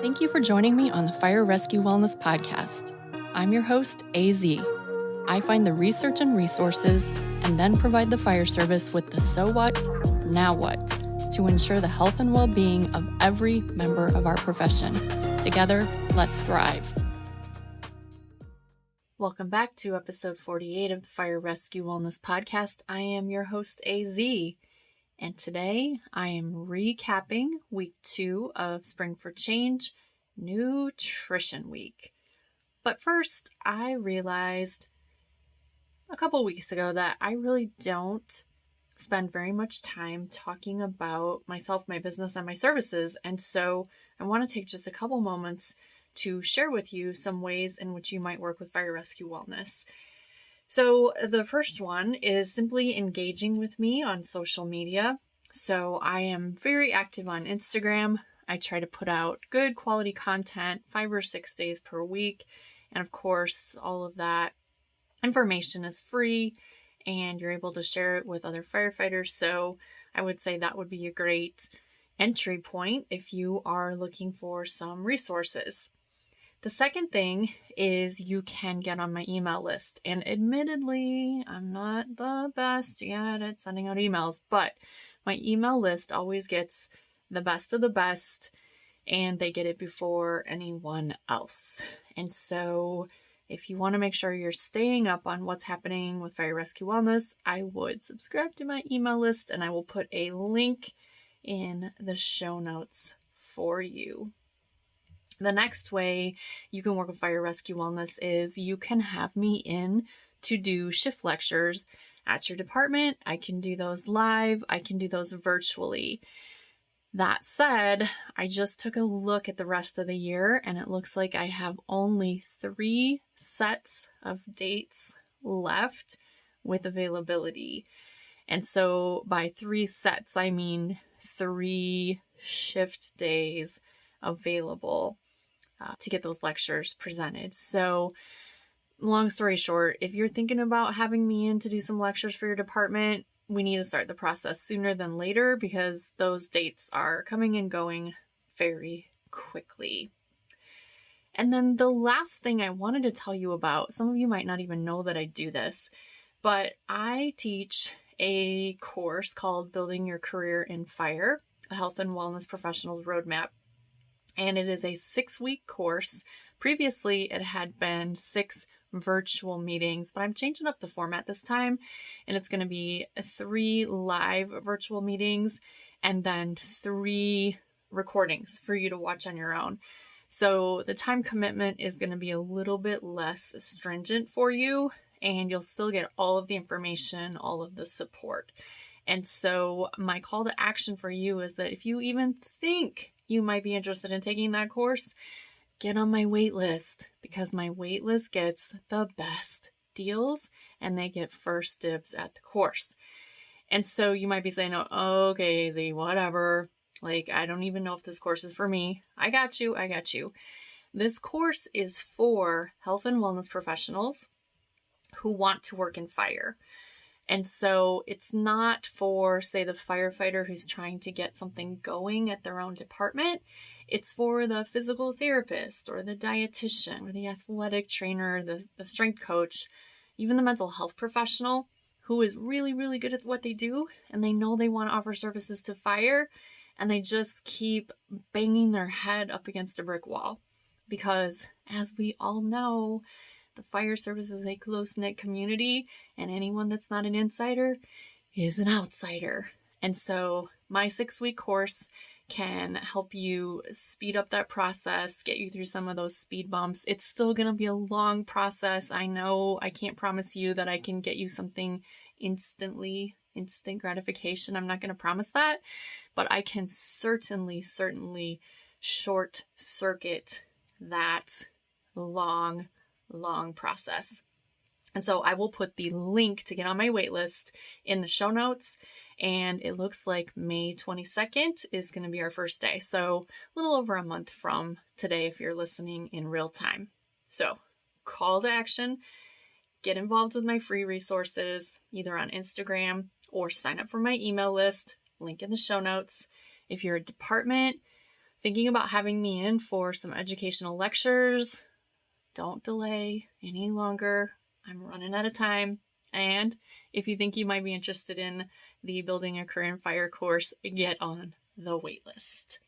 Thank you for joining me on the Fire Rescue Wellness Podcast. I'm your host, AZ. I find the research and resources and then provide the fire service with the so what, now what, to ensure the health and well-being of every member of our profession. Together, let's thrive. Welcome back to episode 48 of the Fire Rescue Wellness Podcast. I am your host, AZ. And today I am recapping week 2 of Spring for Change Nutrition Week. But first, I realized a couple weeks ago that I really don't spend very much time talking about myself, my business, and my services. And so I want to take just a couple moments to share with you some ways in which you might work with Fire Rescue Wellness. So the first one is simply engaging with me on social media. So I am very active on Instagram. I try to put out good quality content 5 or 6 days per week. And of course, all of that information is free and you're able to share it with other firefighters. So I would say that would be a great entry point if you are looking for some resources. The second thing is you can get on my email list. And admittedly, I'm not the best yet at sending out emails, but my email list always gets the best of the best, and they get it before anyone else. And so if you want to make sure you're staying up on what's happening with Fire Rescue Wellness, I would subscribe to my email list, and I will put a link in the show notes for you. The next way you can work with Fire Rescue Wellness is you can have me in to do shift lectures at your department. I can do those live. I can do those virtually. That said, I just took a look at the rest of the year and it looks like I have only 3 sets of dates left with availability. And so by 3 sets, I mean 3 shift days available to get those lectures presented. So long story short, if you're thinking about having me in to do some lectures for your department, we need to start the process sooner than later because those dates are coming and going very quickly. And then the last thing I wanted to tell you about, some of you might not even know that I do this, but I teach a course called Building Your Career in Fire, a Health and Wellness Professionals Roadmap. And it is a 6-week course. Previously, it had been 6 virtual meetings, but I'm changing up the format this time. And it's going to be 3 live virtual meetings and then 3 recordings for you to watch on your own. So the time commitment is going to be a little bit less stringent for you, and you'll still get all of the information, all of the support. And so my call to action for you is that if you even think you might be interested in taking that course, get on my wait list because my wait list gets the best deals and they get first dibs at the course. And so you might be saying, oh, okay, AZ, whatever. Like, I don't even know if this course is for me. I got you. This course is for health and wellness professionals who want to work in fire. And so it's not for, say, the firefighter who's trying to get something going at their own department. It's for the physical therapist or the dietitian or the athletic trainer, the strength coach, even the mental health professional who is really, really good at what they do. And they know they want to offer services to fire. And they just keep banging their head up against a brick wall. Because as we all know, the fire service is a close-knit community, and anyone that's not an insider is an outsider. And so my 6-week course can help you speed up that process, get you through some of those speed bumps. It's still going to be a long process. I know I can't promise you that I can get you something instant gratification. I'm not going to promise that, but I can certainly short circuit that long process. And so I will put the link to get on my wait list in the show notes. And it looks like May 22nd is going to be our first day. So a little over a month from today if you're listening in real time. So call to action, get involved with my free resources, either on Instagram or sign up for my email list, link in the show notes. If you're a department, thinking about having me in for some educational lectures, don't delay any longer. I'm running out of time. And if you think you might be interested in the Building a Career in Fire course, get on the waitlist.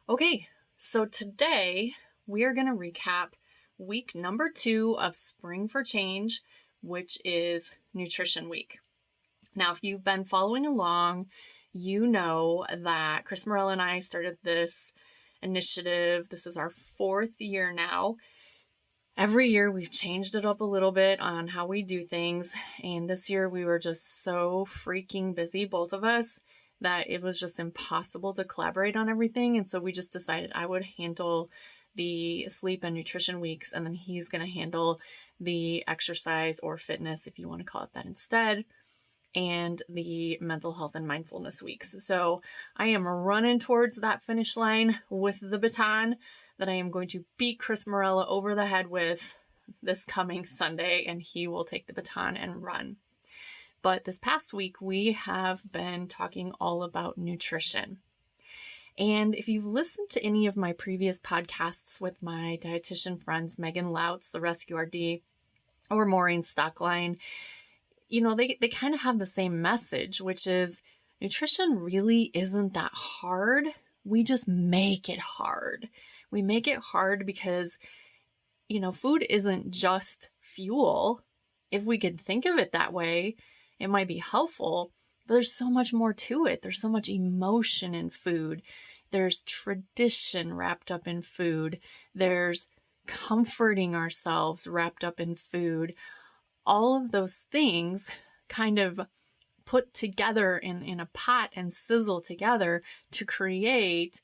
Okay, so today we are going to recap week number 2 of Spring for Change, which is Nutrition Week. Now, if you've been following along, you know that Chris Morell and I started this initiative. This is our 4th year now. Every year we've changed it up a little bit on how we do things. And this year we were just so freaking busy, both of us, that it was just impossible to collaborate on everything. And so we just decided I would handle the sleep and nutrition weeks, and then he's going to handle the exercise or fitness, if you want to call it that instead, and the mental health and mindfulness weeks. So I am running towards that finish line with the baton that I am going to beat Chris Morell over the head with this coming Sunday, and he will take the baton and run. But this past week, we have been talking all about nutrition. And if you've listened to any of my previous podcasts with my dietitian friends, Megan Lautz, the Rescue RD, or Maureen Stockline, you know, they kind of have the same message, which is nutrition really isn't that hard. We just make it hard. We make it hard because, you know, food isn't just fuel. If we could think of it that way, it might be helpful, but there's so much more to it. There's so much emotion in food. There's tradition wrapped up in food. There's comforting ourselves wrapped up in food. All of those things kind of put together in a pot and sizzle together to create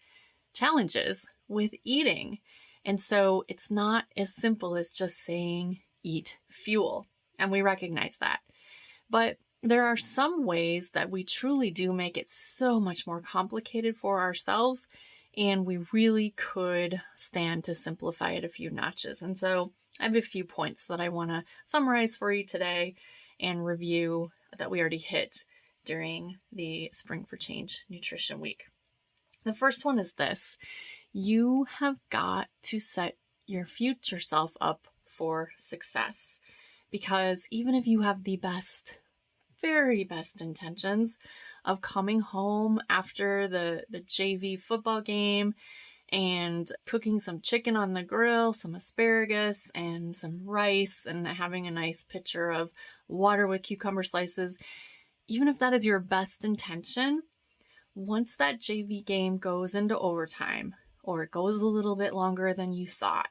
challenges with eating. And so it's not as simple as just saying eat fuel. And we recognize that. But there are some ways that we truly do make it so much more complicated for ourselves, and we really could stand to simplify it a few notches. And so I have a few points that I want to summarize for you today and review that we already hit during the Spring for Change Nutrition Week. The first one is this: you have got to set your future self up for success, because even if you have the best, very best intentions of coming home after the JV football game and cooking some chicken on the grill, some asparagus and some rice, and having a nice pitcher of water with cucumber slices, even if that is your best intention, once that JV game goes into overtime, or it goes a little bit longer than you thought,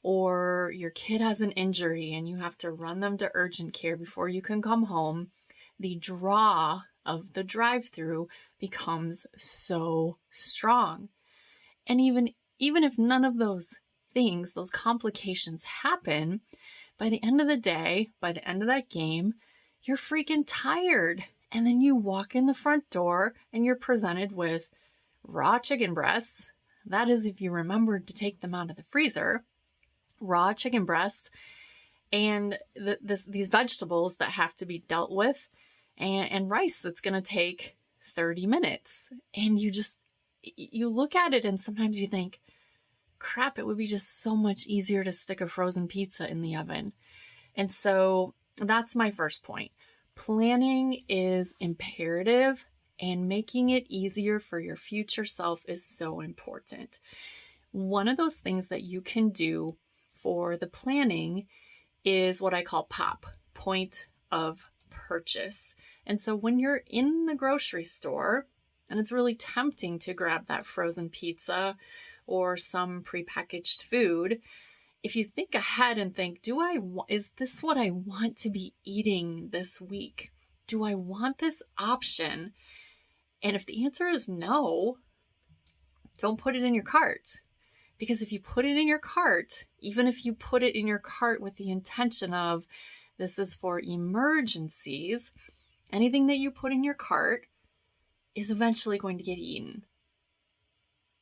or your kid has an injury and you have to run them to urgent care before you can come home, the draw of the drive-through becomes so strong. And even if none of those things, those complications happen, by the end of the day, by the end of that game, you're freaking tired. And then you walk in the front door and you're presented with raw chicken breasts. That is, if you remembered to take them out of the freezer, raw chicken breasts, and these vegetables that have to be dealt with, and rice that's going to take 30 minutes. And you look at it and sometimes you think, crap, it would be just so much easier to stick a frozen pizza in the oven. And so that's my first point. Planning is imperative, and making it easier for your future self is so important. One of those things that you can do for the planning is what I call POP, point of purchase. And so when you're in the grocery store and it's really tempting to grab that frozen pizza or some prepackaged food, if you think ahead and think, is this what I want to be eating this week? Do I want this option? And if the answer is no, don't put it in your cart. Because if you put it in your cart, even if you put it in your cart with the intention of this is for emergencies, anything that you put in your cart is eventually going to get eaten.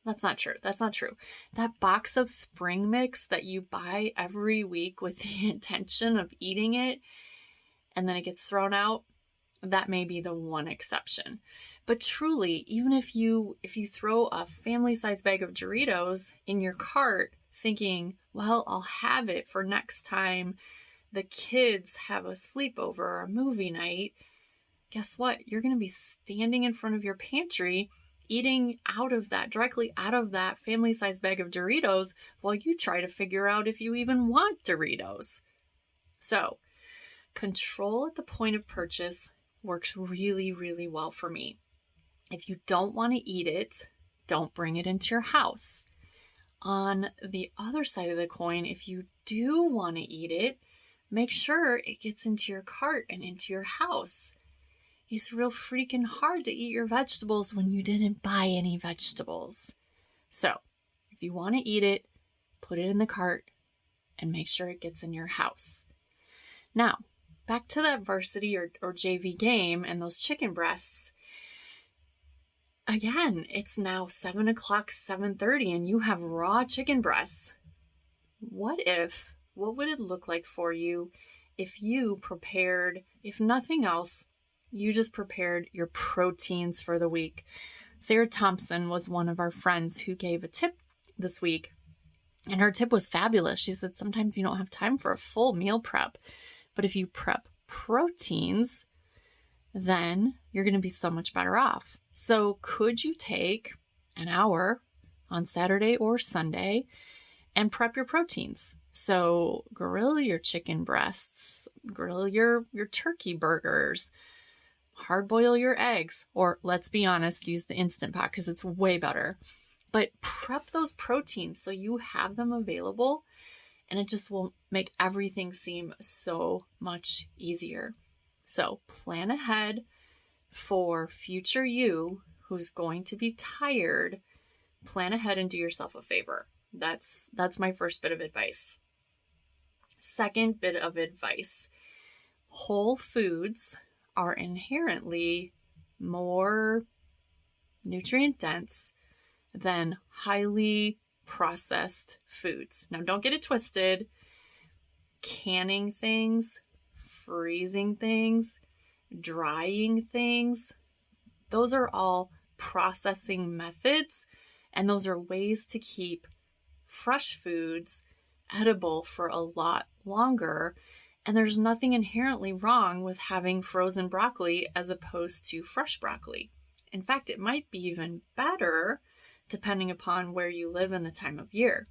That's not true. That's not true. That box of spring mix that you buy every week with the intention of eating it, and then it gets thrown out, that may be the one exception. But truly, even if you throw a family-sized bag of Doritos in your cart thinking, well, I'll have it for next time the kids have a sleepover or a movie night, guess what? You're going to be standing in front of your pantry eating directly out of that family-sized bag of Doritos while you try to figure out if you even want Doritos. So, control at the point of purchase works really, really well for me. If you don't want to eat it, don't bring it into your house. On the other side of the coin, if you do want to eat it, make sure it gets into your cart and into your house. It's real freaking hard to eat your vegetables when you didn't buy any vegetables. So, if you want to eat it, put it in the cart and make sure it gets in your house. Now, back to that varsity or JV game and those chicken breasts. Again, it's now 7 o'clock, 7:30, and you have raw chicken breasts. What would it look like for you if you prepared, if nothing else, you just prepared your proteins for the week? Sarah Thompson was one of our friends who gave a tip this week, and her tip was fabulous. She said sometimes you don't have time for a full meal prep, but if you prep proteins, then you're going to be so much better off. So could you take an hour on Saturday or Sunday and prep your proteins? So grill your chicken breasts, grill your turkey burgers, hard boil your eggs, or let's be honest, use the Instant Pot because it's way better. But prep those proteins so you have them available, and it just will make everything seem so much easier. So plan ahead for future you who's going to be tired. Plan ahead and do yourself a favor. That's my first bit of advice. Second bit of advice, whole foods are inherently more nutrient dense than highly processed foods. Now, don't get it twisted. Canning things, freezing things, drying things, those are all processing methods, and those are ways to keep fresh foods edible for a lot longer. And there's nothing inherently wrong with having frozen broccoli as opposed to fresh broccoli. In fact, it might be even better depending upon where you live and the time of year.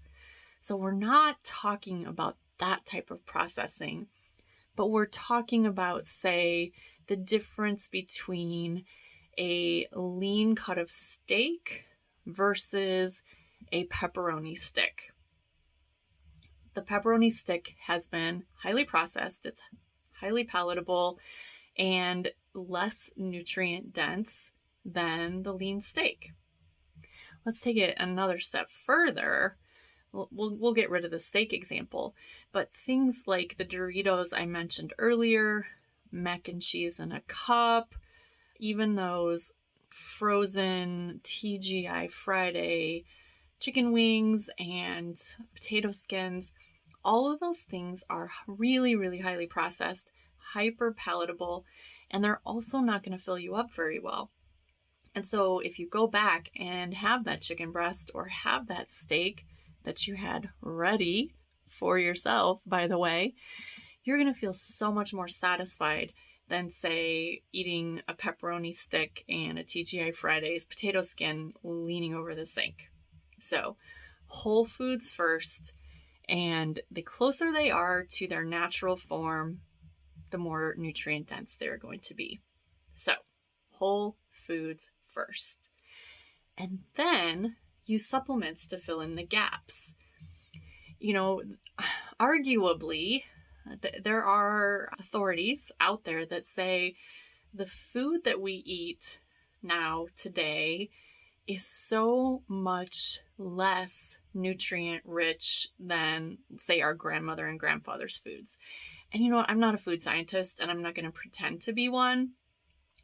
So we're not talking about that type of processing, but we're talking about, say, the difference between a lean cut of steak versus a pepperoni stick. The pepperoni stick has been highly processed, it's highly palatable, and less nutrient dense than the lean steak. Let's take it another step further. We'll get rid of the steak example, but things like the Doritos I mentioned earlier, mac and cheese in a cup, even those frozen TGI Friday chicken wings and potato skins, all of those things are really, really highly processed, hyper palatable, and they're also not going to fill you up very well. And so if you go back and have that chicken breast or have that steak that you had ready for yourself, by the way, you're going to feel so much more satisfied than, say, eating a pepperoni stick and a TGI Fridays potato skin leaning over the sink. So whole foods first, and the closer they are to their natural form, the more nutrient dense they're going to be. So whole foods first. And then use supplements to fill in the gaps. You know, arguably, there are authorities out there that say the food that we eat now today is so much less nutrient rich than, say, our grandmother and grandfather's foods. And you know what? I'm not a food scientist and I'm not going to pretend to be one.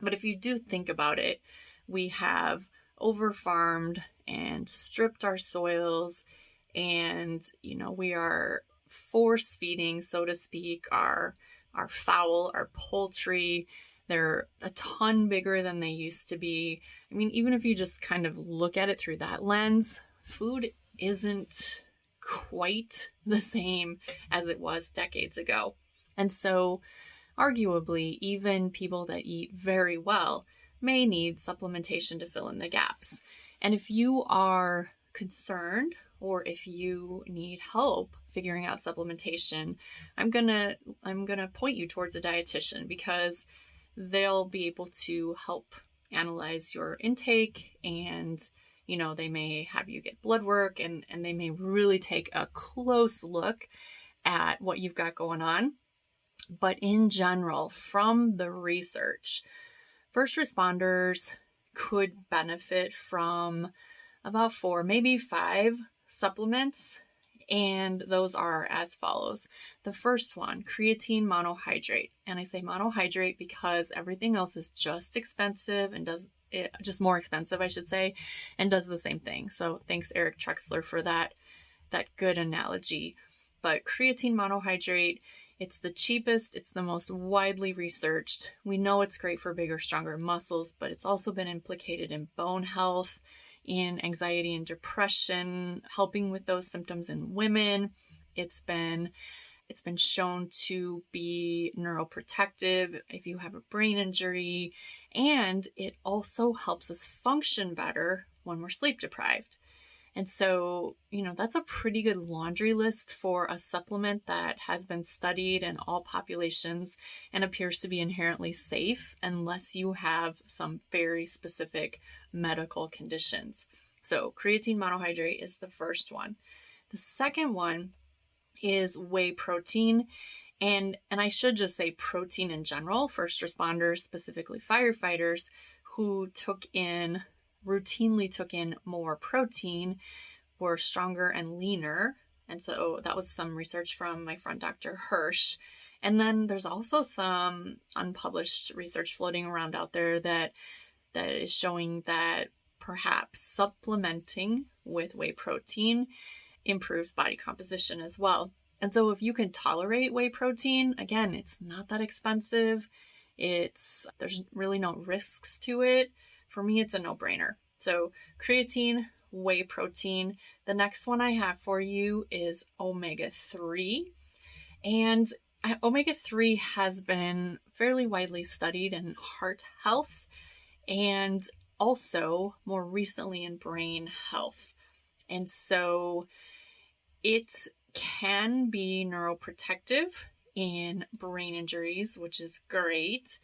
But if you do think about it, we have over-farmed and stripped our soils, and, you know, we are force feeding, so to speak, our fowl, our poultry, They're a ton bigger than they used to be. I mean, even if you just kind of look at it through that lens, food isn't quite the same as it was decades ago. And so, arguably, even people that eat very well may need supplementation to fill in the gaps. And if you are concerned or if you need help figuring out supplementation, I'm gonna point you towards a dietitian, because they'll be able to help analyze your intake, and they may have you get blood work, and they may really take a close look at what you've got going on. But in general, from the research, first responders could benefit from about 4, maybe 5 supplements, and those are as follows. The first one, creatine monohydrate. And I say monohydrate because everything else is just expensive and just more expensive, I should say, and does the same thing. So thanks, Eric Trexler, for that good analogy. But creatine monohydrate, it's the cheapest, it's the most widely researched. We know it's great for bigger, stronger muscles, but it's also been implicated in bone health, in anxiety and depression, helping with those symptoms in women. It's been shown to be neuroprotective if you have a brain injury, and it also helps us function better when we're sleep deprived. And so, that's a pretty good laundry list for a supplement that has been studied in all populations and appears to be inherently safe unless you have some very specific medical conditions. So creatine monohydrate is the first one. The second one is whey protein. And I should just say protein in general. First responders, specifically firefighters, who routinely took in more protein, were stronger and leaner. And so that was some research from my friend Dr. Hirsch. And then there's also some unpublished research floating around out there that is showing that perhaps supplementing with whey protein improves body composition as well. And so if you can tolerate whey protein, again, it's not that expensive. There's really no risks to it. For me, it's a no-brainer. So creatine, whey protein. The next one I have for you is omega-3. And omega-3 has been fairly widely studied in heart health and also more recently in brain health. And so it can be neuroprotective in brain injuries, which is great.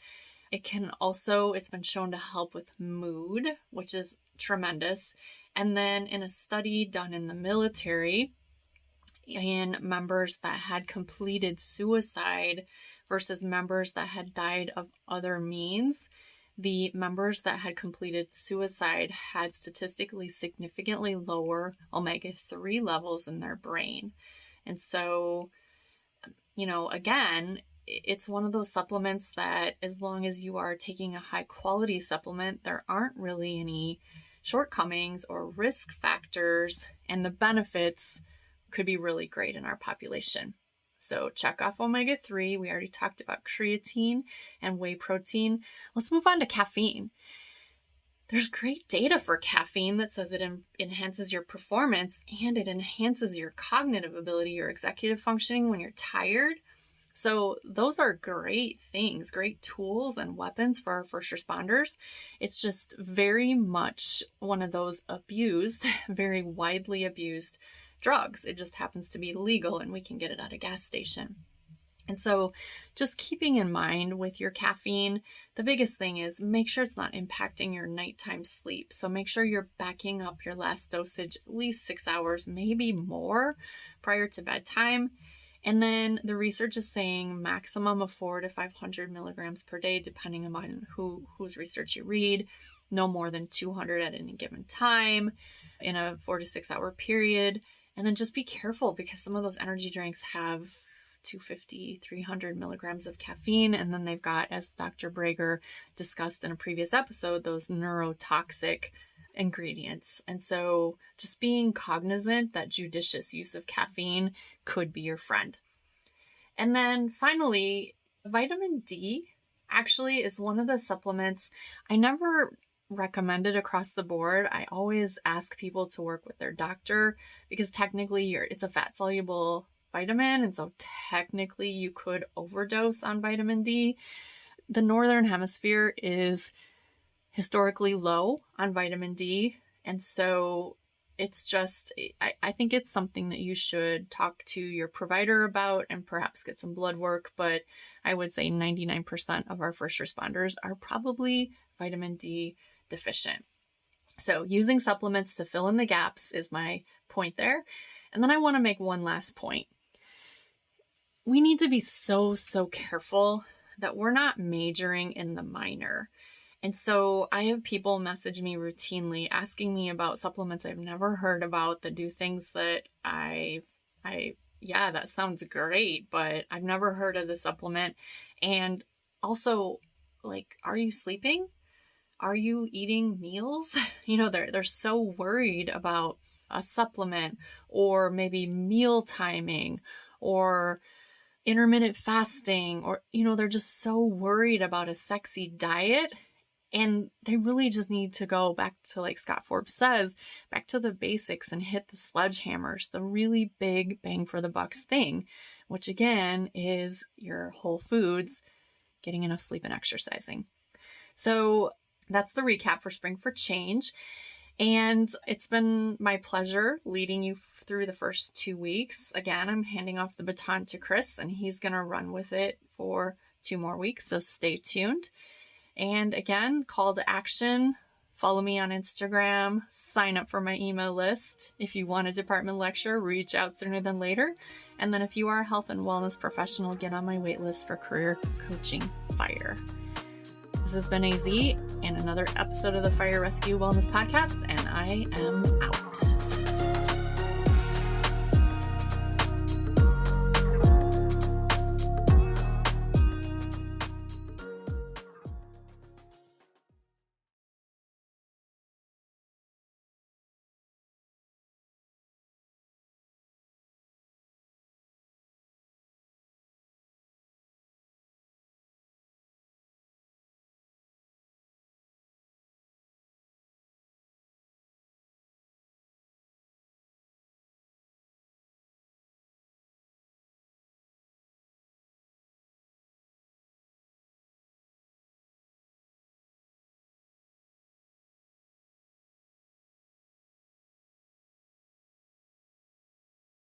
It's been shown to help with mood, which is tremendous. And then in a study done in the military, in members that had completed suicide versus members that had died of other means, the members that had completed suicide had statistically significantly lower omega-3 levels in their brain. And so, again, it's one of those supplements that as long as you are taking a high quality supplement, there aren't really any shortcomings or risk factors, and the benefits could be really great in our population. So check off omega-3. We already talked about creatine and whey protein. Let's move on to caffeine. There's great data for caffeine that says it enhances your performance and it enhances your cognitive ability, your executive functioning when you're tired. So those are great things, great tools and weapons for our first responders. It's just very much one of those very widely abused drugs. It just happens to be legal and we can get it at a gas station. And so just keeping in mind with your caffeine, the biggest thing is make sure it's not impacting your nighttime sleep. So make sure you're backing up your last dosage at least 6 hours, maybe more, prior to bedtime. And then the research is saying maximum of 400 to 500 milligrams per day, depending on whose research you read, no more than 200 at any given time in a 4 to 6 hour period. And then just be careful because some of those energy drinks have 250, 300 milligrams of caffeine. And then they've got, as Dr. Brager discussed in a previous episode, those neurotoxic ingredients. And so just being cognizant that judicious use of caffeine could be your friend. And then finally, vitamin D actually is one of the supplements I never recommended across the board. I always ask people to work with their doctor because technically it's a fat soluble vitamin, and so technically you could overdose on vitamin D. The Northern Hemisphere is historically low on vitamin D, and so it's just, I think it's something that you should talk to your provider about and perhaps get some blood work, but I would say 99% of our first responders are probably vitamin D deficient. So using supplements to fill in the gaps is my point there. And then I want to make one last point. We need to be so careful that we're not majoring in the minor. And so I have people message me routinely asking me about supplements I've never heard about that do things that yeah, that sounds great, but I've never heard of the supplement. And also, like, are you sleeping? Are you eating meals? They're so worried about a supplement, or maybe meal timing, or intermittent fasting, or, they're just so worried about a sexy diet. And they really just need to go back to, like Scott Forbes says, back to the basics and hit the sledgehammers, the really big bang for the bucks thing, which again is your whole foods, getting enough sleep and exercising. So that's the recap for Spring for Change. And it's been my pleasure leading you through the first 2 weeks. Again, I'm handing off the baton to Chris, and he's going to run with it for 2 more weeks. So stay tuned. And again, call to action, follow me on Instagram, sign up for my email list. If you want a department lecture, reach out sooner than later. And then if you are a health and wellness professional, get on my wait list for Career Coaching Fire. This has been AZ and another episode of the Fire Rescue Wellness Podcast, and I am out.